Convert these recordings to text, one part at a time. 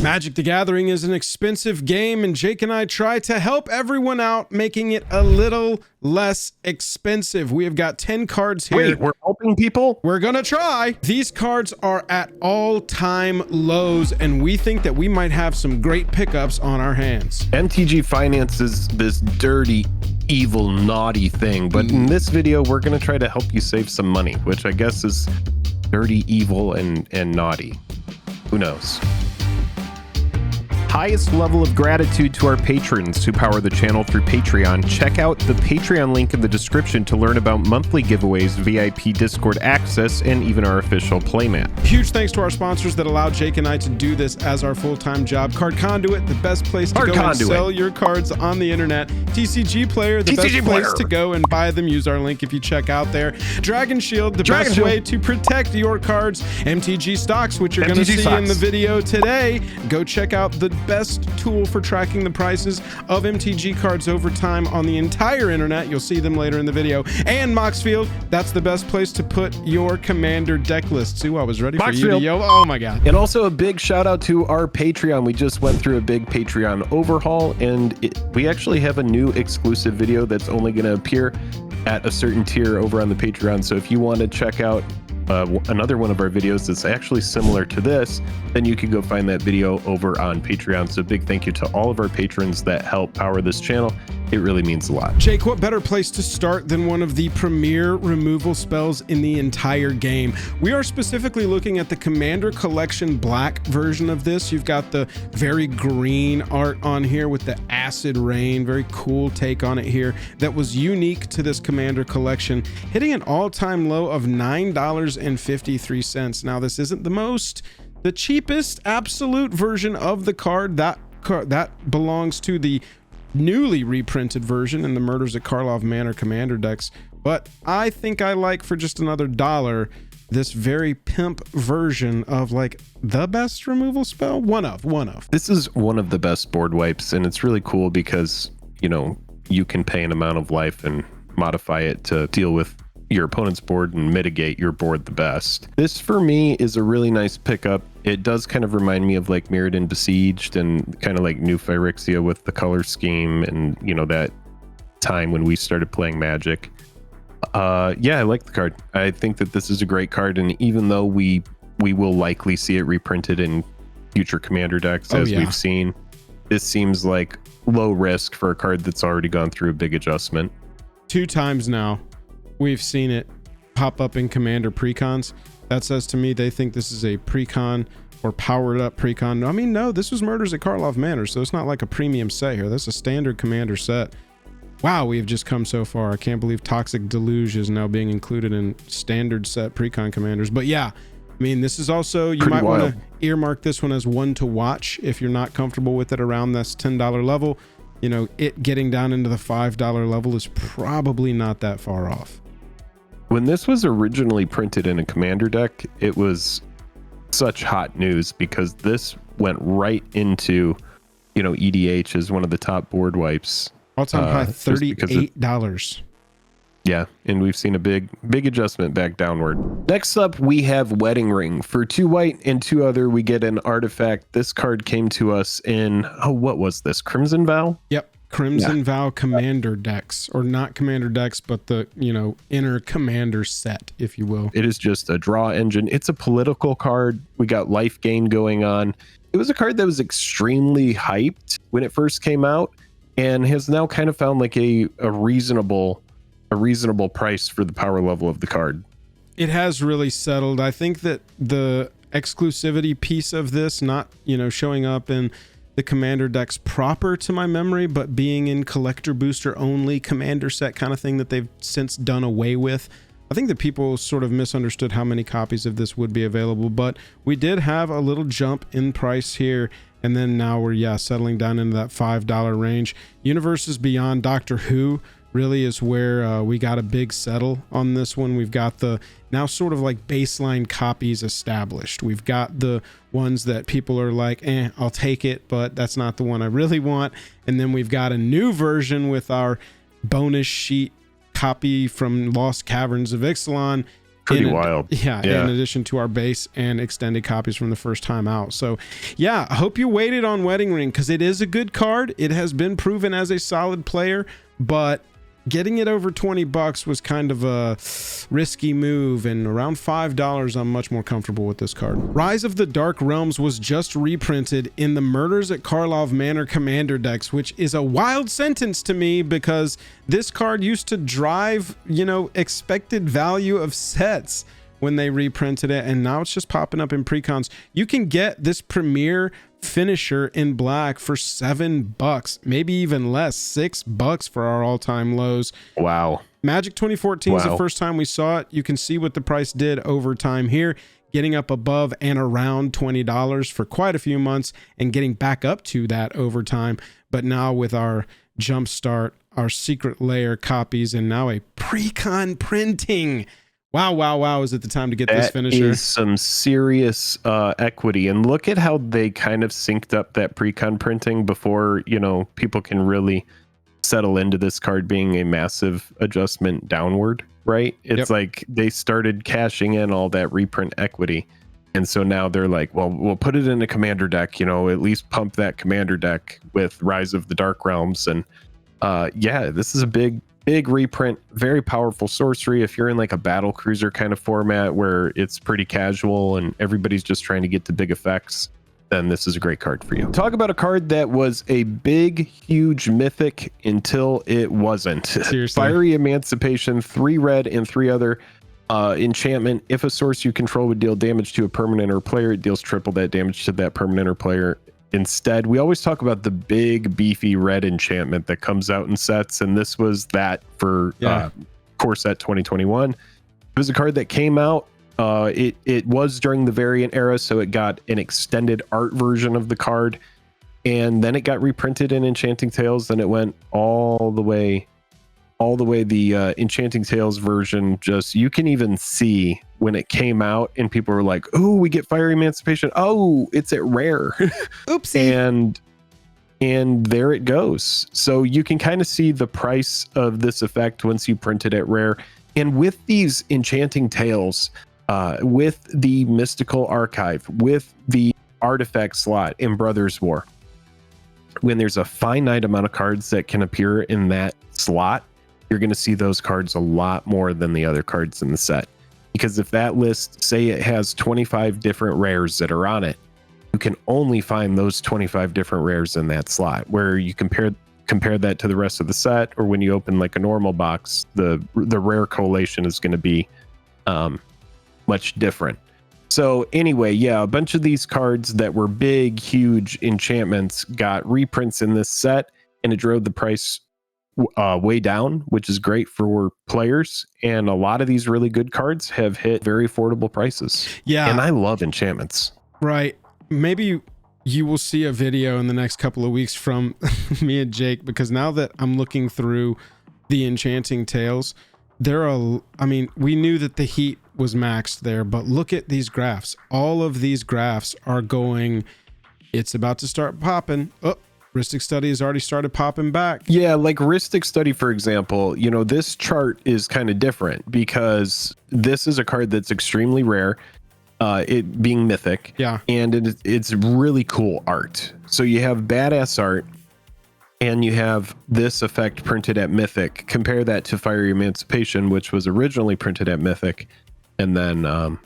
Magic the Gathering is an expensive game, and Jake and I try to help everyone out, making it a little less expensive. We have got 10 cards here. Wait, we're helping people? We're gonna try. These cards are at all-time lows, and we think that we might have some great pickups on our hands. MTG Finance is this dirty, evil, naughty thing, but in this video, we're gonna try to help you save some money, which I guess is dirty, evil, and naughty. Who knows? Highest level of gratitude to our patrons who power the channel through Patreon. Check out the Patreon link in the description to learn about monthly giveaways, VIP Discord access, and even our official playmat. Huge thanks to our sponsors that allow Jake and I to do this as our full-time job. Card Conduit, the best place to go and sell your cards on the internet. TCG Player, the best place to go and buy them. Use our link if you check out there. Dragon Shield, the best way to protect your cards. MTG Stocks, which you're going to see in the video today. Go check out the best tool for tracking the prices of MTG cards over time on the entire internet. You'll see them later in the video. And Moxfield, that's the best place to put your Commander deck lists. Ooh, I was ready for you to yell. Oh my God. And also a big shout out to our Patreon. We just went through a big Patreon overhaul, and we actually have a new exclusive video that's only going to appear at a certain tier over on the Patreon. So if you want to check out another one of our videos that's actually similar to this, then you can go find that video over on Patreon. So big thank you to all of our patrons that help power this channel. It really means a lot. Jake, what better place to start than one of the premier removal spells in the entire game? We are specifically looking at the Commander Collection Black version of this. You've got the very green art on here with the acid rain, very cool take on it here that was unique to this Commander Collection, hitting an all-time low of $9.53. Now, this isn't the cheapest absolute version of the card. That belongs to the newly reprinted version in the Murders at Karlov Manor Commander decks, but I think I like, for just another $1, this very pimp version of like the best removal spell. One of. This is one of the best board wipes, and it's really cool because, you know, you can pay an amount of life and modify it to deal with your opponent's board and mitigate your board the best. This for me is a really nice pickup. It does kind of remind me of like Mirrodin Besieged and kind of like New Phyrexia with the color scheme and, you know, that time when we started playing Magic. Yeah, I like the card. I think that this is a great card, and even though we will likely see it reprinted in future Commander decks, as we've seen, this seems like low risk for a card that's already gone through a big adjustment. 2 times now we've seen it pop up in Commander precons. That says to me they think this is a precon or powered up precon. I mean, no, this was Murders at Karlov Manor, so it's not like a premium set here. This is a standard Commander set. Wow, we've just come so far. I can't believe Toxic Deluge is now being included in standard set precon commanders. But yeah, I mean, this is also, you might want to earmark this one as one to watch if you're not comfortable with it around this $10 level. You know, it getting down into the $5 level is probably not that far off. When this was originally printed in a Commander deck, it was such hot news because this went right into, you know, EDH as one of the top board wipes. All-time high, $38. Yeah, and we've seen a big adjustment back downward. Next up, we have Wedding Ring. For 2 white and 2 other, we get an artifact. This card came to us in, what was this? Crimson Vow? Yep. Crimson Vow Commander decks, or not Commander decks, but the, you know, inner Commander set, if you will. It is just a draw engine. It's a political card. We got life gain going on. It was a card that was extremely hyped when it first came out and has now kind of found like a reasonable price for the power level of the card. It has really settled. I think that the exclusivity piece of this, not, you know, showing up in the Commander decks proper to my memory, but being in collector booster only Commander set kind of thing that they've since done away with. I think that people sort of misunderstood how many copies of this would be available, but we did have a little jump in price here, and then now we're settling down into that $5 range. Universes Beyond Doctor Who really is where we got a big settle on this one. We've got the now sort of like baseline copies established. We've got the ones that people are like, I'll take it, but that's not the one I really want. And then we've got a new version with our bonus sheet copy from Lost Caverns of Ixalan. Pretty wild. Yeah, in addition to our base and extended copies from the first time out. So yeah, I hope you waited on Wedding Ring, because it is a good card. It has been proven as a solid player, but getting it over $20 was kind of a risky move, and around $5 I'm much more comfortable with this card. Rise of the Dark Realms was just reprinted in the Murders at Karlov Manor Commander decks, which is a wild sentence to me, because this card used to drive, you know, expected value of sets when they reprinted it, and now it's just popping up in precons. You can get this Premier Finisher in black for $7, maybe even less, $6 for our all-time lows. Wow. Magic 2014 is the first time we saw it. You can see what the price did over time here, getting up above and around $20 for quite a few months and getting back up to that over time. But now with our Jumpstart, our Secret Lair copies, and now a precon printing. Wow, is it the time to get this finisher? That is some serious equity. And look at how they kind of synced up that precon printing before, you know, people can really settle into this card being a massive adjustment downward, right? It's like they started cashing in all that reprint equity. And so now they're like, well, we'll put it in a commander deck, you know, at least pump that commander deck with Rise of the Dark Realms. And yeah, this is a big reprint, very powerful sorcery. If you're in like a battle cruiser kind of format where it's pretty casual and everybody's just trying to get to big effects, then this is a great card for you. Talk about a card that was a big, huge mythic until it wasn't. Seriously. Fiery Emancipation, 3 red and 3 other enchantment. If a source you control would deal damage to a permanent or player, it deals triple that damage to that permanent or player. Instead, we always talk about the big beefy red enchantment that comes out in sets, and this was that for core set 2021. It was a card that came out. It was during the variant era, so it got an extended art version of the card, and then it got reprinted in Enchanting Tales. Then it went all the way the Enchanting Tales version. Just, you can even see when it came out and people were like, oh, we get Fiery Emancipation, oh, it's at rare. Oopsie. And there it goes. So you can kind of see the price of this effect once you print it at rare. And with these Enchanting Tales, with the Mystical Archive, with the artifact slot in Brothers War, when there's a finite amount of cards that can appear in that slot, you're going to see those cards a lot more than the other cards in the set. Because if that list, say it has 25 different rares that are on it, you can only find those 25 different rares in that slot. Where you compare that to the rest of the set, or when you open like a normal box, the rare collation is going to be much different. So anyway, yeah, a bunch of these cards that were big, huge enchantments got reprints in this set, and it drove the price way down, which is great for players. And a lot of these really good cards have hit very affordable prices. Yeah. And I love enchantments. Right. Maybe you will see a video in the next couple of weeks from me and Jake, because now that I'm looking through the Enchanting Tales, we knew that the heat was maxed there, but look at these graphs. All of these graphs are going, it's about to start popping. Oh, Rhystic Study has already started popping back. Yeah, like Rhystic Study, for example, you know, this chart is kind of different because this is a card that's extremely rare, it being mythic. Yeah. And it's really cool art. So you have badass art, and you have this effect printed at mythic. Compare that to Fiery Emancipation, which was originally printed at mythic. And then,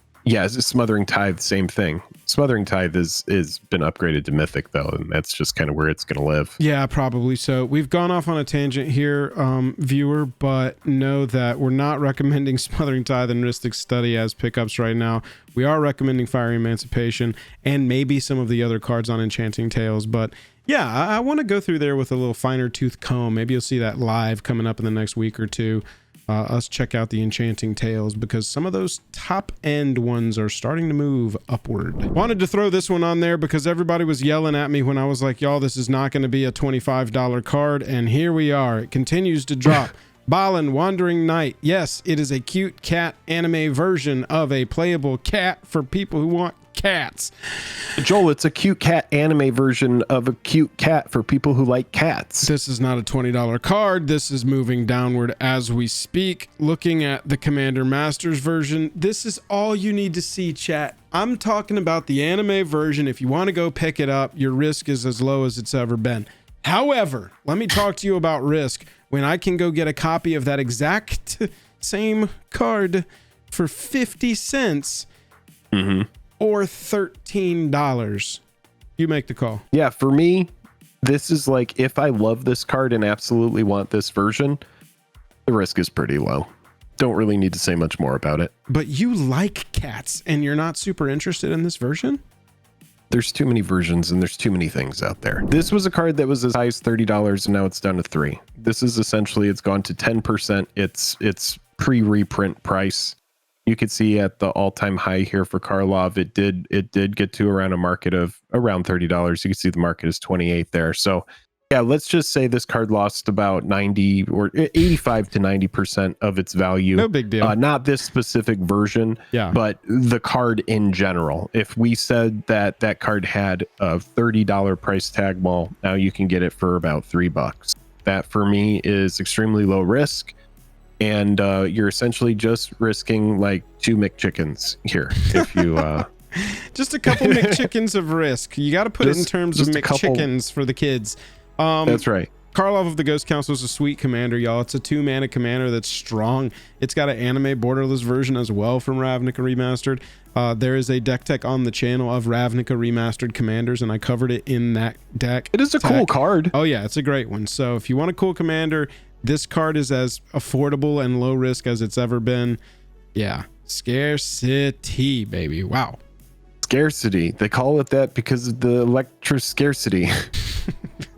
Smothering Tithe, same thing. Smothering Tithe is been upgraded to mythic, though, and that's just kind of where it's going to live. Yeah, probably so. We've gone off on a tangent here, viewer, but know that we're not recommending Smothering Tithe and Rhystic Study as pickups right now. We are recommending Fiery Emancipation and maybe some of the other cards on Enchanting Tales, but yeah, I want to go through there with a little finer tooth comb. Maybe you'll see that live coming up in the next week or two. Us check out the Enchanting Tales, because some of those top end ones are starting to move upward. Wanted to throw this one on there because everybody was yelling at me when I was like, y'all, this is not going to be a $25 card, and here we are. It continues to drop. Balin Wandering Knight. Yes, it is a cute cat anime version of a playable cat for people who want cats. Joel, it's a cute cat anime version of a cute cat for people who like cats. This is not a $20 card. This is moving downward as we speak. Looking at the Commander Masters version, this is all you need to see, chat. I'm talking about the anime version. If you want to go pick it up, your risk is as low as it's ever been. However, let me talk to you about risk when I can go get a copy of that exact same card for 50 cents or $13. You make the call. Yeah, for me, this is like, if I love this card and absolutely want this version, the risk is pretty low. Don't really need to say much more about it. But you like cats and you're not super interested in this version? There's too many versions and there's too many things out there. This was a card that was as high as $30 and now it's down to $3. This is essentially, it's gone to 10%. It's pre-reprint price. You could see at the all-time high here for Karlov, it did get to around a market of around $30. You can see the market is 28 there. So yeah, let's just say this card lost about 90 or 85 to 90% of its value. No big deal. Not this specific version, but the card in general. If we said that that card had a $30 price tag, well, now you can get it for about $3. That for me is extremely low risk. And you're essentially just risking like 2 McChickens here. If you just a couple McChickens of risk. You got to put it in terms of McChickens for the kids. That's right. Karlov of the Ghost Council is a sweet commander, y'all. It's a 2-mana commander that's strong. It's got an anime borderless version as well from Ravnica Remastered. There is a deck tech on the channel of Ravnica Remastered commanders, and I covered it in that deck. It is a cool card. Oh yeah, it's a great one. So if you want a cool commander, this card is as affordable and low risk as it's ever been. Yeah, scarcity, baby. Wow. Scarcity. They call it that because of the electric scarcity.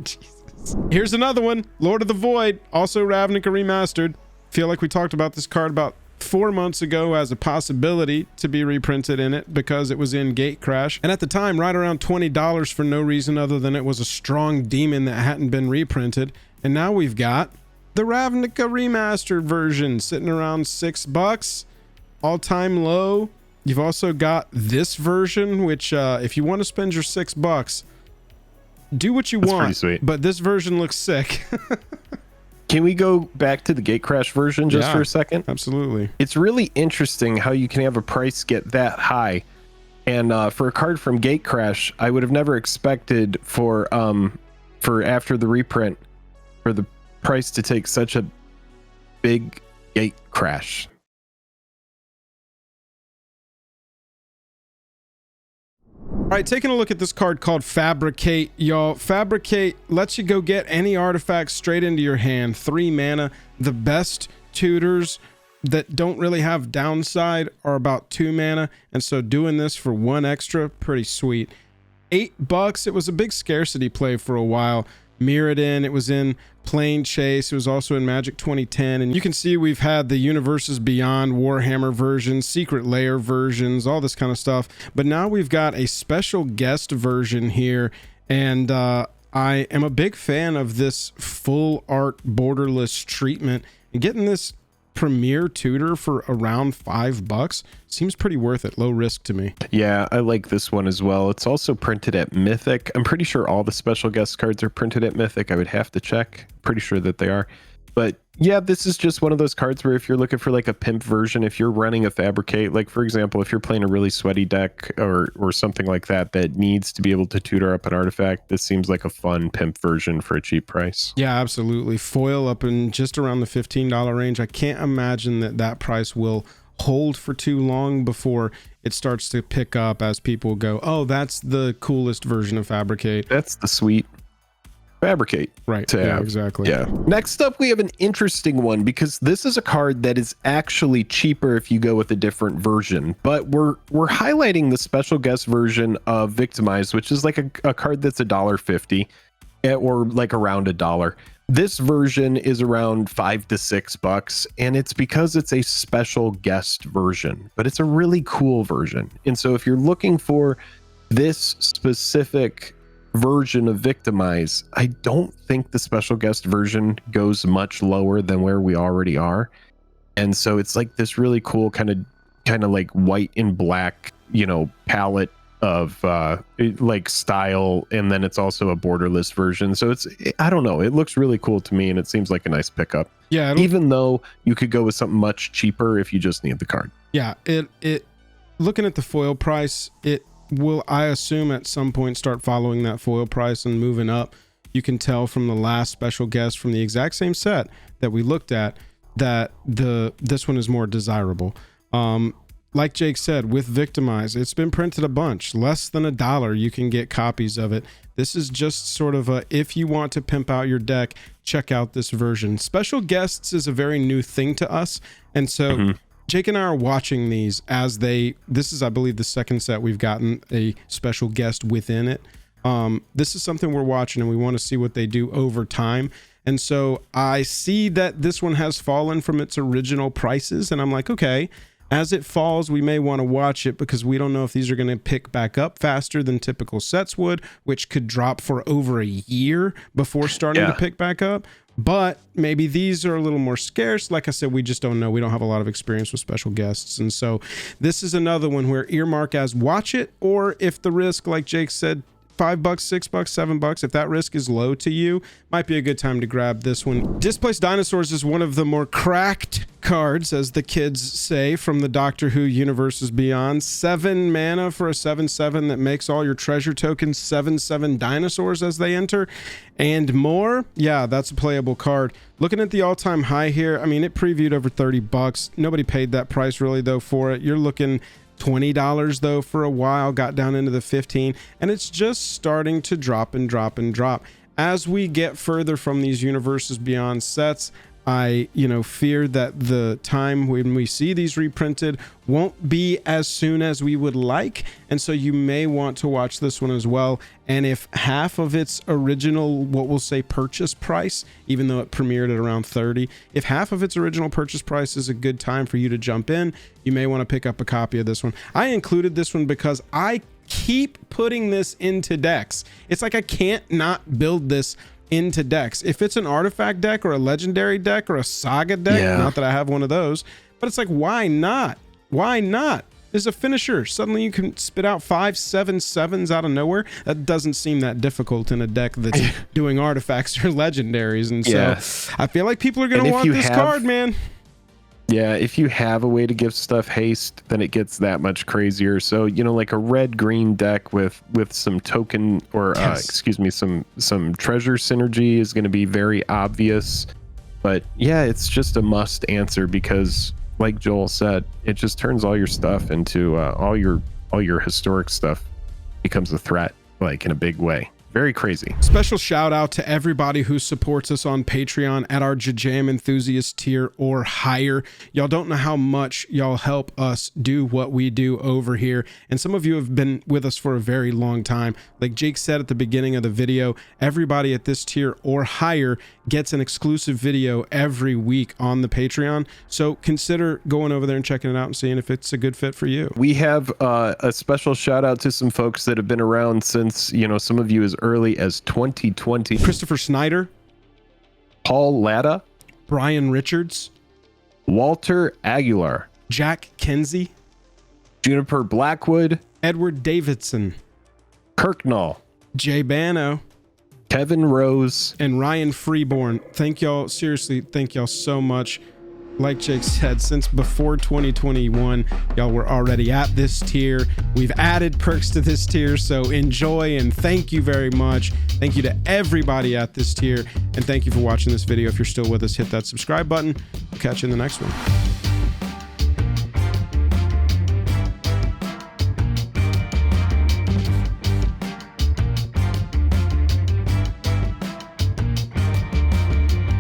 Jesus. Here's another one. Lord of the Void, also Ravnica Remastered. Feel like we talked about this card about 4 months ago as a possibility to be reprinted in it because it was in Gatecrash. And at the time, right around $20 for no reason other than it was a strong demon that hadn't been reprinted. And now we've got the Ravnica Remastered version sitting around $6, all-time low. You've also got this version, which if you want to spend your $6, do what you want. Pretty sweet. But this version looks sick. Can we go back to the Gatecrash version just for a second? Absolutely. It's really interesting how you can have a price get that high. And for a card from Gatecrash, I would have never expected for after the reprint for the price to take such a big gate crash. All right, taking a look at this card called Fabricate, y'all. Fabricate lets you go get any artifact straight into your hand. 3 mana. The best tutors that don't really have downside are about 2 mana, and so doing this for 1 extra, pretty sweet. $8. It was a big scarcity play for a while. Mirrodin, it was in Plane Chase, it was also in Magic 2010, and you can see we've had the Universes Beyond Warhammer versions, Secret Lair versions, all this kind of stuff, but now we've got a special guest version here, and I am a big fan of this full art borderless treatment, and getting this premier tutor for around $5 seems pretty worth it. Low risk to me. Yeah, I like this one as well. It's also printed at Mythic. I'm pretty sure all the special guest cards are printed at Mythic. I would have to check. Pretty sure that they are. But yeah, this is just one of those cards where if you're looking for like a pimp version, if you're running a Fabricate, like for example, if you're playing a really sweaty deck or something like that that needs to be able to tutor up an artifact, this seems like a fun pimp version for a cheap price. Yeah, absolutely. Foil up in just around the $15 range. I can't imagine that price will hold for too long before it starts to pick up as people go, oh, that's the coolest version of Fabricate. That's the sweet Fabricate. Right. Yeah, exactly. Yeah. Next up, we have an interesting one because this is a card that is actually cheaper if you go with a different version. But we're highlighting the special guest version of Victimize, which is like a card that's $1.50 or like around $1. This version is around $5 to $6, and it's because it's a special guest version, but it's a really cool version. And so if you're looking for this specific version of Victimize, I don't think the special guest version goes much lower than where we already are. And so it's like this really cool kind of like white and black, palette of like style, and then it's also a borderless version. So I don't know, it looks really cool to me, and it seems like a nice pickup. Yeah, even though you could go with something much cheaper if you just need the card. Yeah, it looking at the foil price, it will, I assume, at some point start following that foil price and moving up. You can tell from the last special guest from the exact same set that we looked at that this one is more desirable. Like Jake said, with Victimize, it's been printed a bunch, less than $1 you can get copies of it. This is just sort of a, if you want to pimp out your deck, check out this version. Special guests is a very new thing to us, and so Jake and I are watching these as this is, I believe, the second set we've gotten a special guest within it. This is something we're watching, and we want to see what they do over time. And so I see that this one has fallen from its original prices, and I'm like, okay, as it falls, we may want to watch it, because we don't know if these are going to pick back up faster than typical sets would, which could drop for over a year before starting to pick back up. But maybe these are a little more scarce. Like I said, we just don't know. We don't have a lot of experience with special guests. And so this is another one where earmark as watch it, or if the risk, like Jake said, $5, $6, $7, if that risk is low to you, might be a good time to grab this one. Displaced Dinosaurs is one of the more cracked cards, as the kids say, from the Doctor Who Universes Beyond. 7 mana for a 7/7 that makes all your treasure tokens 7/7 dinosaurs as they enter, and more. Yeah, that's a playable card. Looking at the all-time high here, I mean, it previewed over $30. Nobody paid that price really though for it. You're looking $20 though for a while, got down into the 15, and it's just starting to drop and drop and drop. As we get further from these Universes Beyond sets, I fear that the time when we see these reprinted won't be as soon as we would like, and so you may want to watch this one as well. And if half of its original, what we'll say, purchase price, even though it premiered at around 30, if half of its original purchase price is a good time for you to jump in, you may want to pick up a copy of this one. I included this one because I keep putting this into decks. It's like I can't not build this into decks. If it's an artifact deck or a legendary deck or a saga deck, not that I have one of those, but it's like, why not? Why not? There's a finisher. Suddenly you can spit out 5, 7, 7s out of nowhere. That doesn't seem that difficult in a deck that's doing artifacts or legendaries. And so I feel like people are going to want this card, man. Yeah, if you have a way to give stuff haste, then it gets that much crazier. So, like a red-green deck with some token or some treasure synergy is going to be very obvious. But yeah, it's just a must answer, because like Joel said, it just turns all your stuff into all your historic stuff becomes a threat, like in a big way. Very crazy. Special shout out to everybody who supports us on Patreon at our JAJAM enthusiast tier or higher. Y'all don't know how much y'all help us do what we do over here. And some of you have been with us for a very long time. Like Jake said at the beginning of the video, everybody at this tier or higher gets an exclusive video every week on the Patreon. So consider going over there and checking it out and seeing if it's a good fit for you. We have a special shout out to some folks that have been around since, some of you as early as 2020. Christopher Snyder, Paul Latta, Brian Richards, Walter Aguilar, Jack Kenzie, Juniper Blackwood, Edward Davidson, Kirknall, Jay Bano, Kevin Rose, and Ryan Freeborn. Thank y'all. Seriously, thank y'all so much. Like Jake said, since before 2021, y'all were already at this tier. We've added perks to this tier, so enjoy and thank you very much. Thank you to everybody at this tier, and thank you for watching this video. If you're still with us, hit that subscribe button. We'll catch you in the next one.